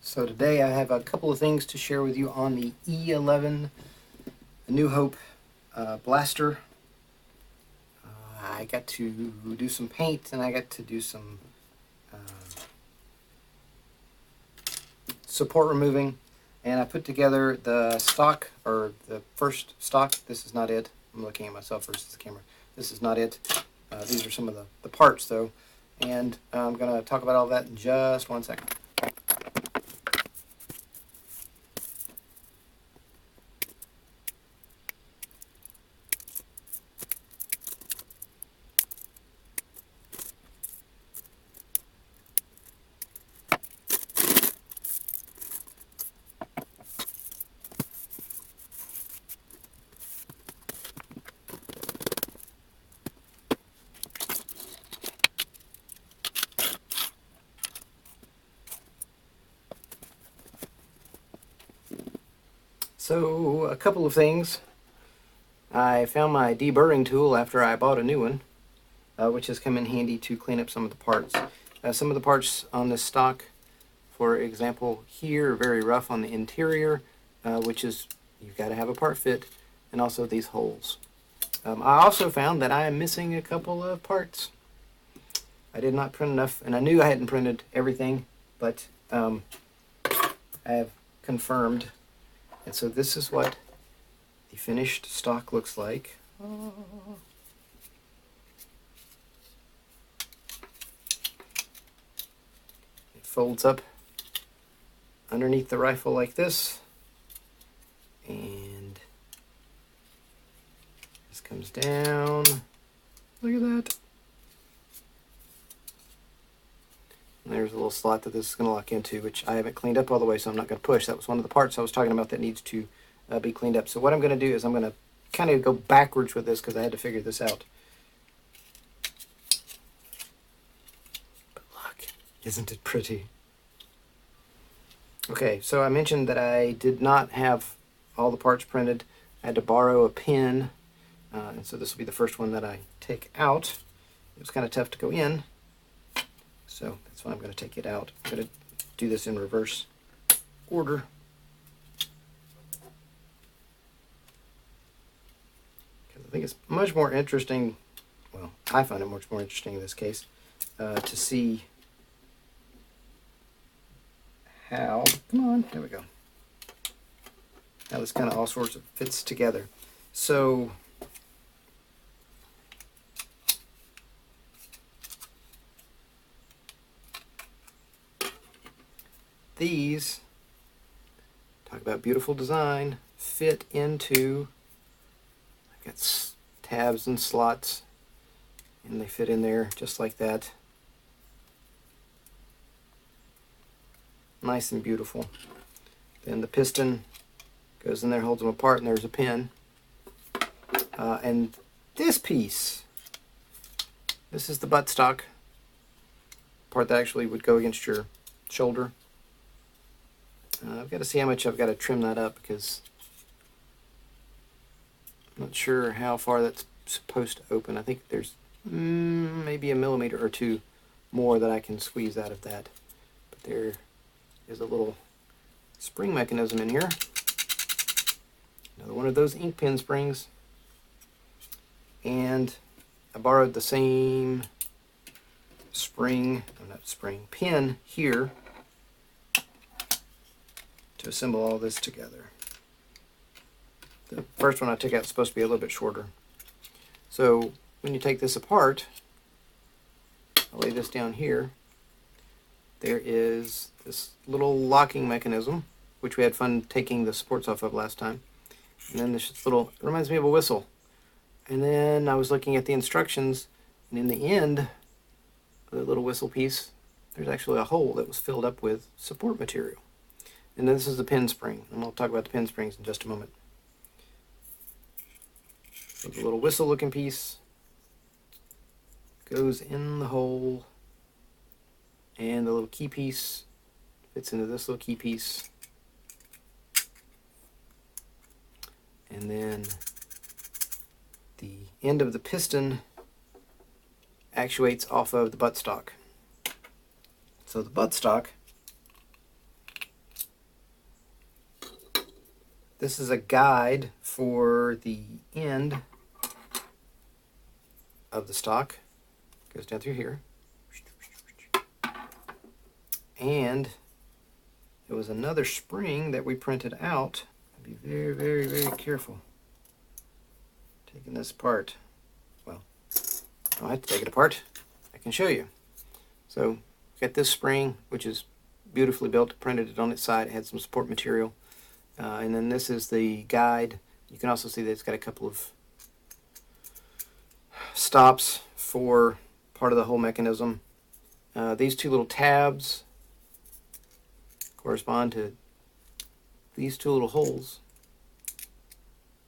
So today I have a couple of things to share with you on the E11 New Hope blaster. I got to do some paint and I got to do some support removing, and I put together the stock, or the first stock. This is not it. I'm looking at myself versus the camera. This is not it. These are some of the parts though, and I'm going to talk about all that in just 1 second. So, a couple of things. I found my deburring tool after I bought a new one, which has come in handy to clean up some of the parts. Some of the parts on this stock, for example, here are very rough on the interior, which is, you've got to have a part fit, and also these holes. I also found that I am missing a couple of parts. I did not print enough, and I knew I hadn't printed everything, but I have confirmed. And so this is what the finished stock looks like. It folds up underneath the rifle like this, and this comes down. Look at that. And there's a little slot that this is going to lock into, which I haven't cleaned up all the way, so I'm not going to push. That was one of the parts I was talking about that needs to be cleaned up. So what I'm going to do is I'm going to kind of go backwards with this because I had to figure this out. But look, isn't it pretty? Okay, so I mentioned that I did not have all the parts printed. I had to borrow a pin, and so this will be the first one that I take out. It was kind of tough to go in, so that's why I'm going to take it out. I'm going to do this in reverse order. Because I think it's much more interesting, well, I find it much more interesting in this case, to see how, come on, there we go, how this kind of all sorts of fits together. So these, talk about beautiful design, fit into, I got tabs and slots, and they fit in there just like that. Nice and beautiful. Then the piston goes in there, holds them apart, and there's a pin. And this piece, this is the buttstock part that actually would go against your shoulder. I've got to see how much I've got to trim that up because I'm not sure how far that's supposed to open. I think there's maybe a millimeter or two more that I can squeeze out of that. But there is a little spring mechanism in here. Another one of those ink pen springs. And I borrowed the same pin here to assemble all this together. The first one I took out is supposed to be a little bit shorter. So when you take this apart, I'll lay this down here. There is this little locking mechanism, which we had fun taking the supports off of last time. And then this little, it reminds me of a whistle. And then I was looking at the instructions, and in the end of the little whistle piece, there's actually a hole that was filled up with support material. And then this is the pin spring, and we'll talk about the pin springs in just a moment. So the little whistle looking piece goes in the hole, and the little key piece fits into this little key piece. And then the end of the piston actuates off of the buttstock. So the buttstock This is a guide for the end of the stock. Goes down through here. And there was another spring that we printed out. Be very, very, very careful taking this apart. Well, I don't have to take it apart. I can show you. So, got this spring, which is beautifully built, printed it on its side. It had some support material. And then this is the guide. You can also see that it's got a couple of stops for part of the whole mechanism. These two little tabs correspond to these two little holes,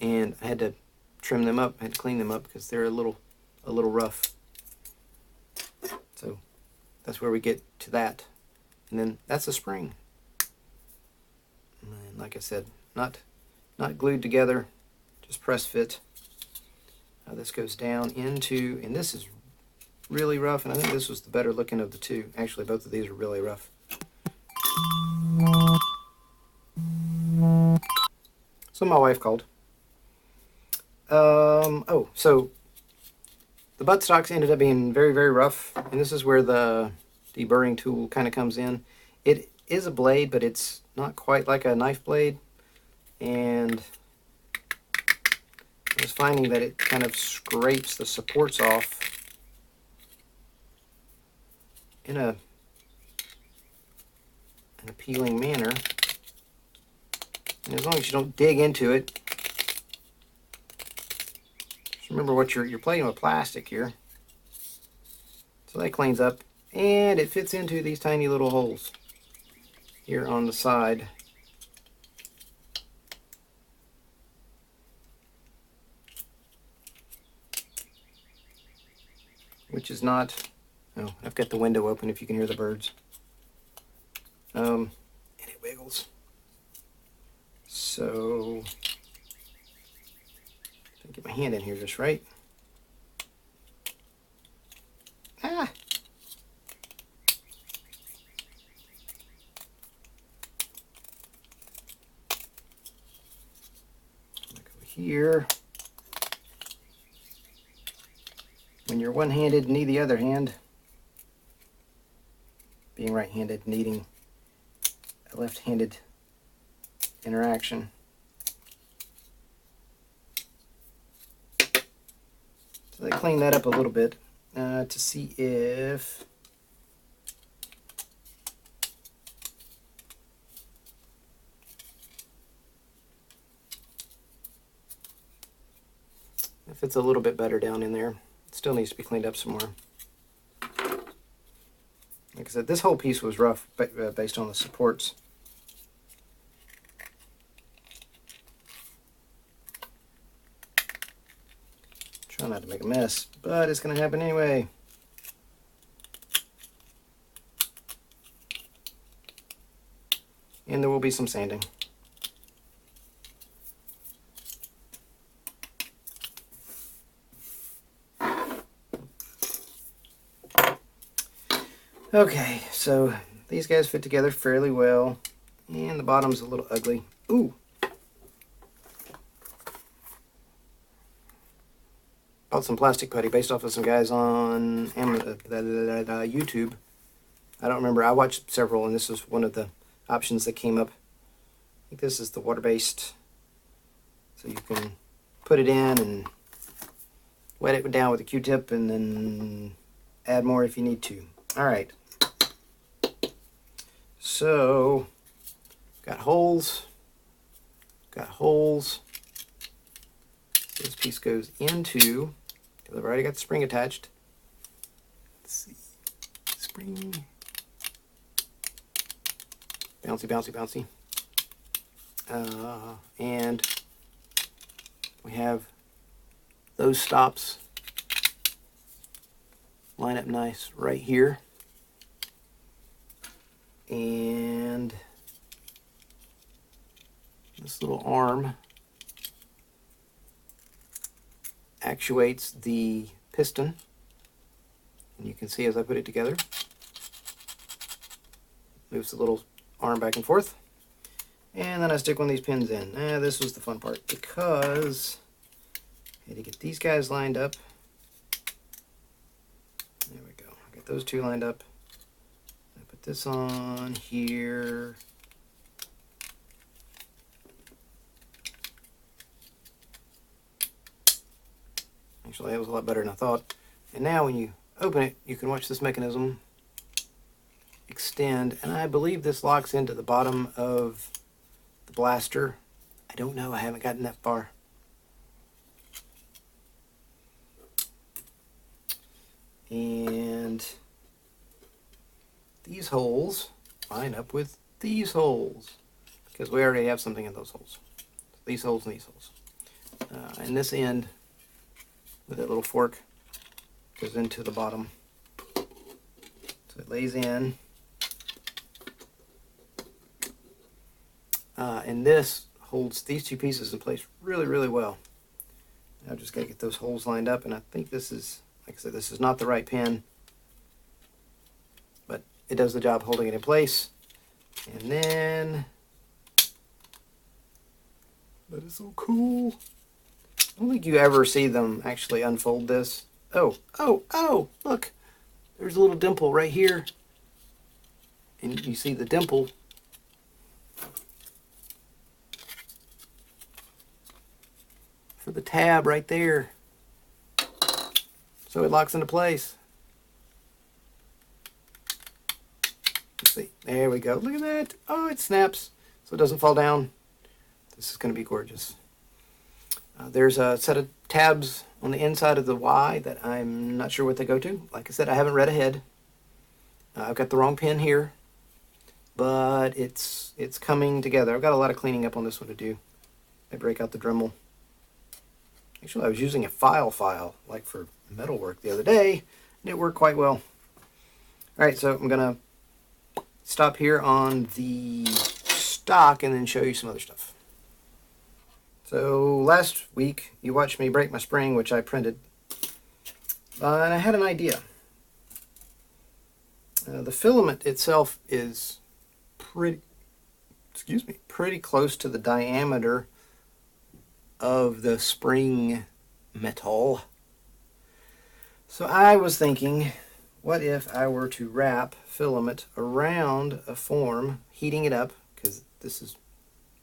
and I had to trim them up. I had to clean them up because they're a little rough. So that's where we get to that, and then that's a spring. And like I said, not glued together, just press fit. This goes down into, and this is really rough, and I think this was the better looking of the two. Actually, both of these are really rough. So my wife called. So the buttstocks ended up being very, very rough, and this is where the deburring tool kind of comes in. It is a blade, but it's not quite like a knife blade, and I was finding that it kind of scrapes the supports off in an appealing manner. And as long as you don't dig into it, just remember what you're playing with plastic here. So that cleans up, and it fits into these tiny little holes here on the side. Which is not, oh, I've got the window open if you can hear the birds. And it wiggles. So, get my hand in here just right. Ah! Look over here. When you're one-handed, need the other hand. Being right-handed, needing a left-handed interaction. So they clean that up a little bit to see if it's a little bit better down in there. It still needs to be cleaned up some more. Like I said, this whole piece was rough based on the supports. Try not to make a mess, but it's going to happen anyway. And there will be some sanding. Okay, so these guys fit together fairly well, and the bottom's a little ugly. Ooh! Bought some plastic putty based off of some guys on YouTube. I don't remember. I watched several, and this was one of the options that came up. I think this is the water-based, so you can put it in and wet it down with a Q-tip, and then add more if you need to. All right. So, got holes. This piece goes into, because I've already got the spring attached. Let's see. Spring. Bouncy, bouncy, bouncy. And we have those stops line up nice right here. And this little arm actuates the piston, and you can see as I put it together, moves the little arm back and forth. And then I stick one of these pins in. This was the fun part because I had to get these guys lined up. There we go. I got those two lined up. I put this on here. Actually, that was a lot better than I thought. And now when you open it, you can watch this mechanism extend. And I believe this locks into the bottom of the blaster. I don't know. I haven't gotten that far. And these holes line up with these holes because we already have something in those holes. These holes and these holes. And this end with that little fork goes into the bottom. So it lays in. And this holds these two pieces in place really, really well. Now I've just got to get those holes lined up, and I think this is, like I said, this is not the right pin, but it does the job holding it in place. And then, that is so cool. I don't think you ever see them actually unfold this. Oh, look, there's a little dimple right here. And you see the dimple. For the tab right there. So it locks into place. Let's see, there we go. Look at that. Oh, it snaps so it doesn't fall down. This is going to be gorgeous. There's a set of tabs on the inside of the Y that I'm not sure what they go to. Like I said, I haven't read ahead. I've got the wrong pin here, but it's coming together. I've got a lot of cleaning up on this one to do. I break out the Dremel. Actually, I was using a file like for metalwork the other day, and it worked quite well. All right, so I'm gonna stop here on the stock and then show you some other stuff. So last week you watched me break my spring, which I printed, and I had an idea. The filament itself is pretty close to the diameter of the spring metal. So I was thinking, what if I were to wrap filament around a form, heating it up, because this is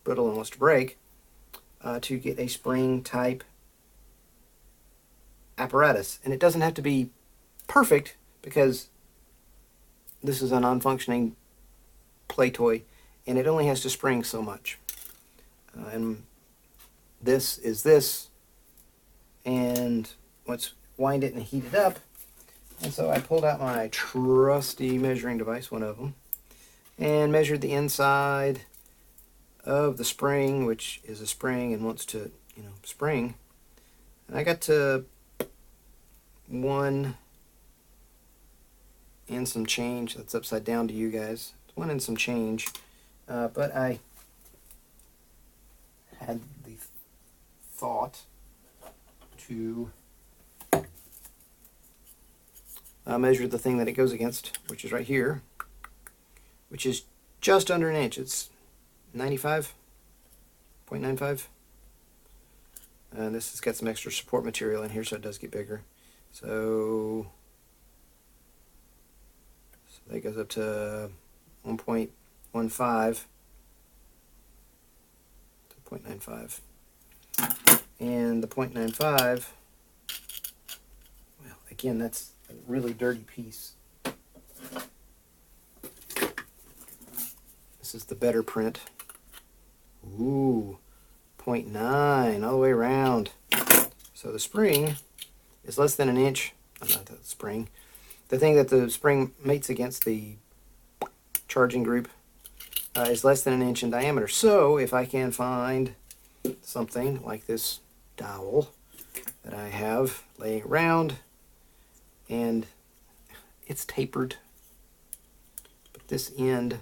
brittle and wants to break, to get a spring type apparatus. And it doesn't have to be perfect because this is a non-functioning play toy and it only has to spring so much. And this is this, and let's wind it and heat it up. And so I pulled out my trusty measuring device, one of them, and measured the inside of the spring, which is a spring and wants to, spring. And I got to 1 and some change. That's upside down to you guys. 1 and some change. But I had the thought to measure the thing that it goes against, which is right here, which is just under an inch. It's 95.95. And this has got some extra support material in here, so it does get bigger. So that goes up to 1.15 to 0.95. And the 0.95, well, again, that's a really dirty piece. This is the better print. Ooh, 0.9 all the way around. So the spring is less than an inch. Not the spring. The thing that the spring mates against, the charging group, is less than an inch in diameter. So if I can find something like this dowel that I have laying around, and it's tapered, but this end,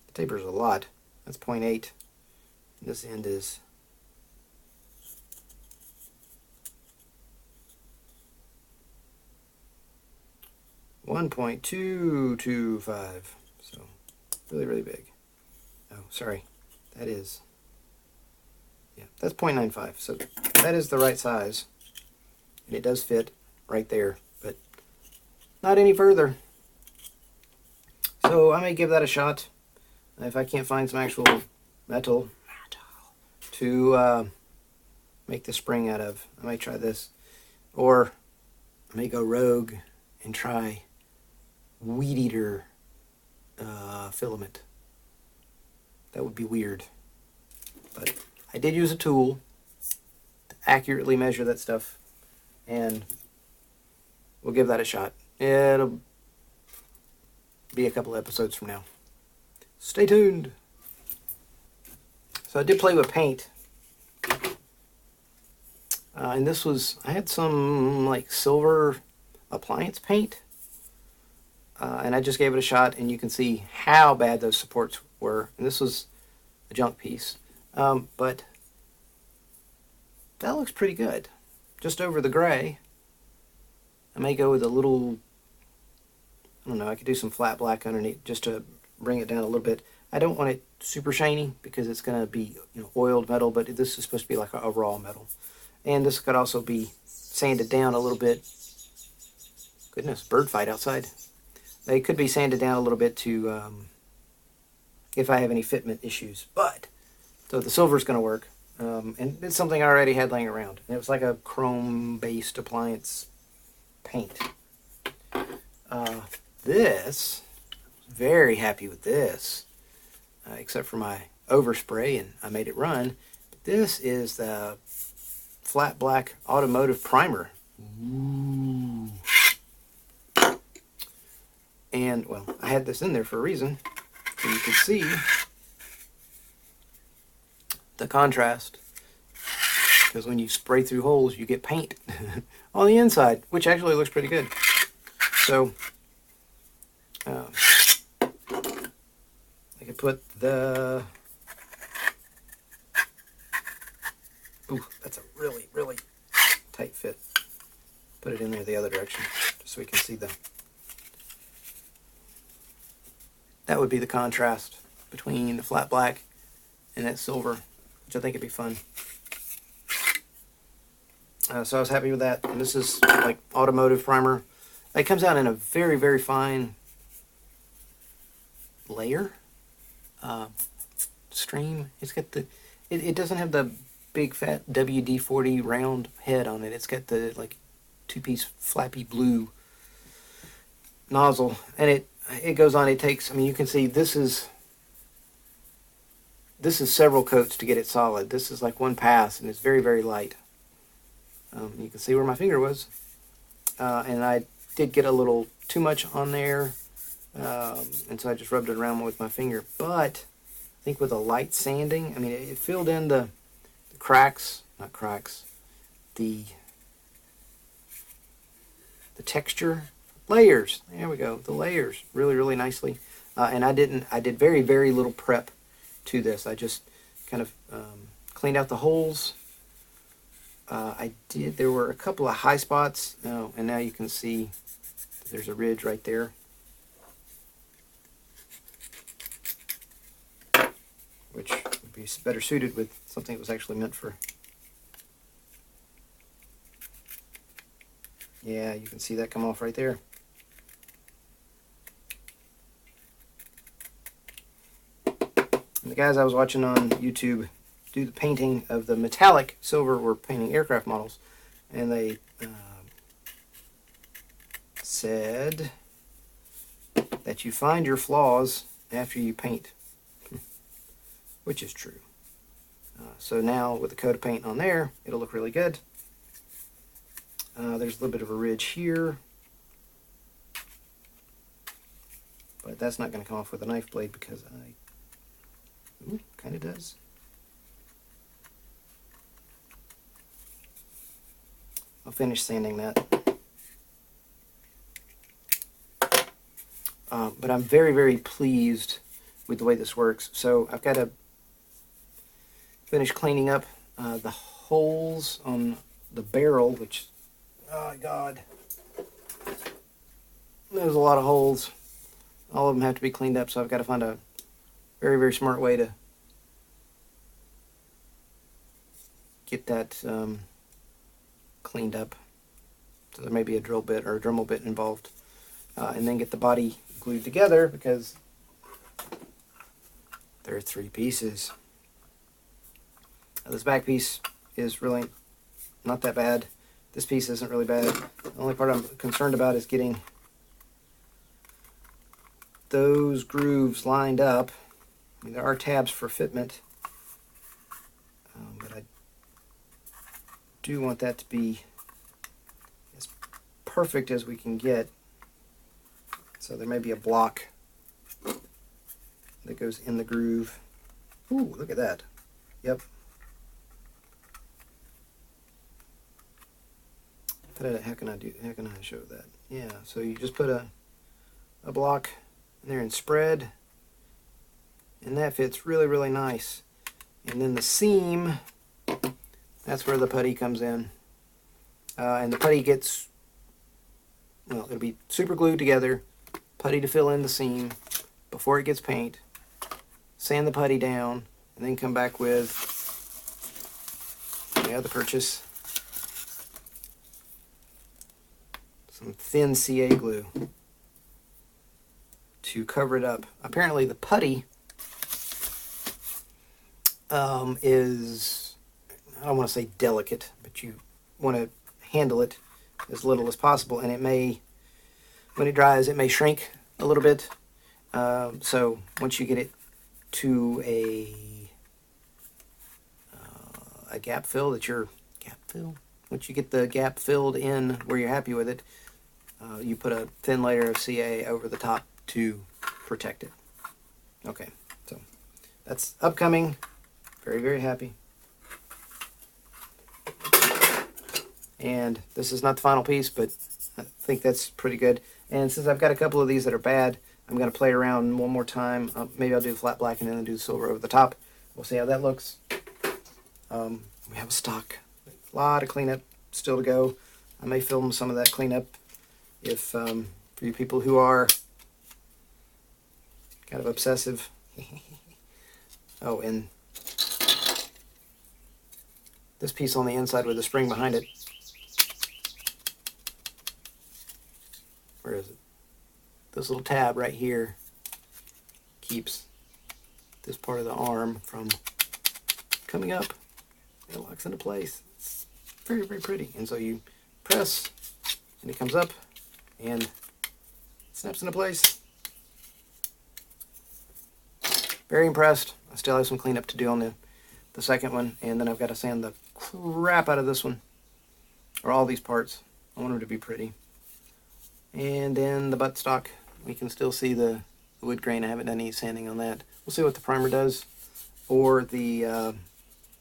the tapers a lot. That's 0.8. This end is 1 1.225. So really, really big. Oh, sorry. That is, yeah, that's 0.95. So that is the right size. And it does fit right there, but not any further. So I may give that a shot if I can't find some actual metal to make the spring out of. I might try this, or I may go rogue and try weed eater filament. That would be weird, but I did use a tool to accurately measure that stuff, and we'll give that a shot. It'll be a couple episodes from now. Stay tuned. So I did play with paint. And this was, I had some like silver appliance paint. And I just gave it a shot, and you can see how bad those supports were. And this was a junk piece. But that looks pretty good. Just over the gray. I may go with a little, I don't know, I could do some flat black underneath just to bring it down a little bit. I don't want it super shiny because it's going to be, you know, oiled metal, but this is supposed to be like a raw metal. And this could also be sanded down a little bit. Goodness, bird fight outside. They could be sanded down a little bit to, if I have any fitment issues. But, so the silver's going to work. And it's something I already had laying around. And it was like a chrome-based appliance paint. This, very happy with this. Except for my overspray, and I made it run. This is the flat black automotive primer. Ooh. And, well, I had this in there for a reason, so you could see the contrast. Because when you spray through holes, you get paint on the inside, which actually looks pretty good. So, I could put the... Ooh, that's a really, really tight fit. Put it in there the other direction, just so we can see the... That would be the contrast between the flat black and that silver, which I think would be fun. So I was happy with that. And this is like automotive primer. It comes out in a very, very fine layer. Stream. It's got the... It doesn't have the big fat WD-40 round head on it. It's got the like two-piece flappy blue nozzle, and it goes on. It takes, I mean, you can see this is several coats to get it solid. This is like one pass, and it's very, very light. You can see where my finger was, and I did get a little too much on there, and so I just rubbed it around with my finger. But I think with a light sanding, I mean, it filled in the cracks, not cracks, the texture layers. There we go, the layers really, really nicely. And I did very, very little prep to this. I just kind of cleaned out the holes. There were a couple of high spots, and now you can see there's a ridge right there. Which would be better suited with something that was actually meant for. Yeah, you can see that come off right there. And the guys I was watching on YouTube do the painting of the metallic silver were painting aircraft models, and they said that you find your flaws after you paint, which is true. So now with a coat of paint on there, it'll look really good. There's a little bit of a ridge here, but that's not going to come off with a knife blade because kind of does. I'll finish sanding that. But I'm very, very pleased with the way this works. So I've got to finish cleaning up the holes on the barrel, which, oh God. there's a lot of holes. All of them have to be cleaned up, so I've got to find a very, very smart way to get that cleaned up. So there may be a drill bit or a Dremel bit involved. And then get the body glued together, because there are 3 pieces. This back piece is really not that bad. This piece isn't really bad. The only part I'm concerned about is getting those grooves lined up. I mean, there are tabs for fitment, but I do want that to be as perfect as we can get. So there may be a block that goes in the groove. Ooh, look at that. Yep. How can I show that? Yeah, so you just put a block in there and spread, and that fits really, really nice. And then the seam, that's where the putty comes in. And the putty gets, well, it'll be super glued together, putty to fill in the seam before it gets paint, sand the putty down, and then come back with the other purchase, some thin CA glue to cover it up. Apparently the putty is, I don't want to say delicate, but you want to handle it as little as possible, and it may, when it dries, it may shrink a little bit. So once you get it to a gap fill once you get the gap filled in where you're happy with it, you put a thin layer of CA over the top to protect it. Okay, so that's upcoming. Very, very happy. And this is not the final piece, but I think that's pretty good. And since I've got a couple of these that are bad, I'm going to play around one more time. Maybe I'll do the flat black and then do the silver over the top. We'll see how that looks. We have a stock. A lot of cleanup still to go. I may film some of that cleanup if for you people who are kind of obsessive. Oh, and this piece on the inside with the spring behind it. Where is it? This little tab right here keeps this part of the arm from coming up. It locks into place. It's very, very pretty. And so you press and it comes up and snaps into place. Very impressed. I still have some cleanup to do on the second one, and then I've got to sand the crap out of this one, or all these parts. I want them to be pretty. And then the buttstock, we can still see the wood grain. I haven't done any sanding on that. We'll see what the primer does, or the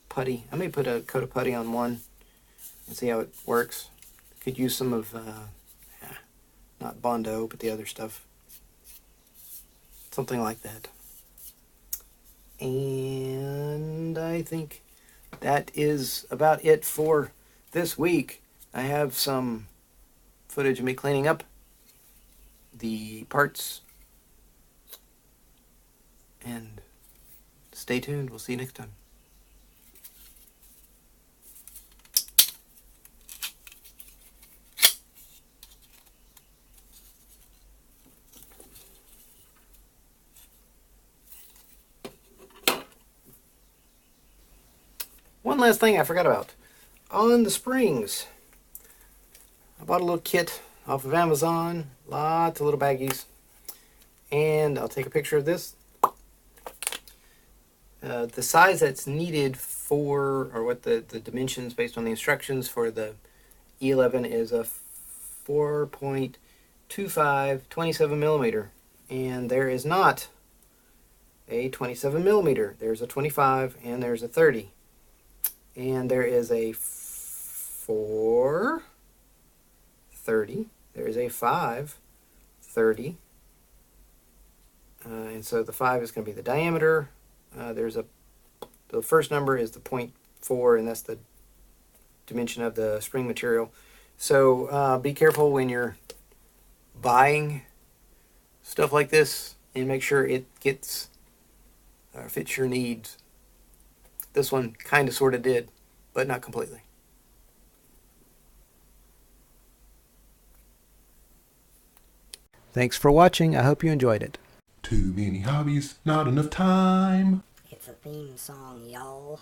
putty. I may put a coat of putty on one and see how it works. Could use some of, not Bondo, but the other stuff. Something like that. And I think that is about it for this week. I have some footage of me cleaning up the parts. And stay tuned. We'll see you next time. One last thing I forgot about. On the springs, I bought a little kit off of Amazon. Lots of little baggies. And I'll take a picture of this. The size that's needed for, or what the dimensions based on the instructions for the E11 is a 4.25 27 millimeter. And there is not a 27 millimeter. There's a 25 and there's a 30. And there is a 430. There is a 530. And so the 5 is going to be the diameter. The first number is the 0.4, and that's the dimension of the spring material. So be careful when you're buying stuff like this and make sure it gets fits your needs. This one kind of sort of did, but not completely. Thanks for watching. I hope you enjoyed it. Too many hobbies, not enough time. It's a theme song, y'all.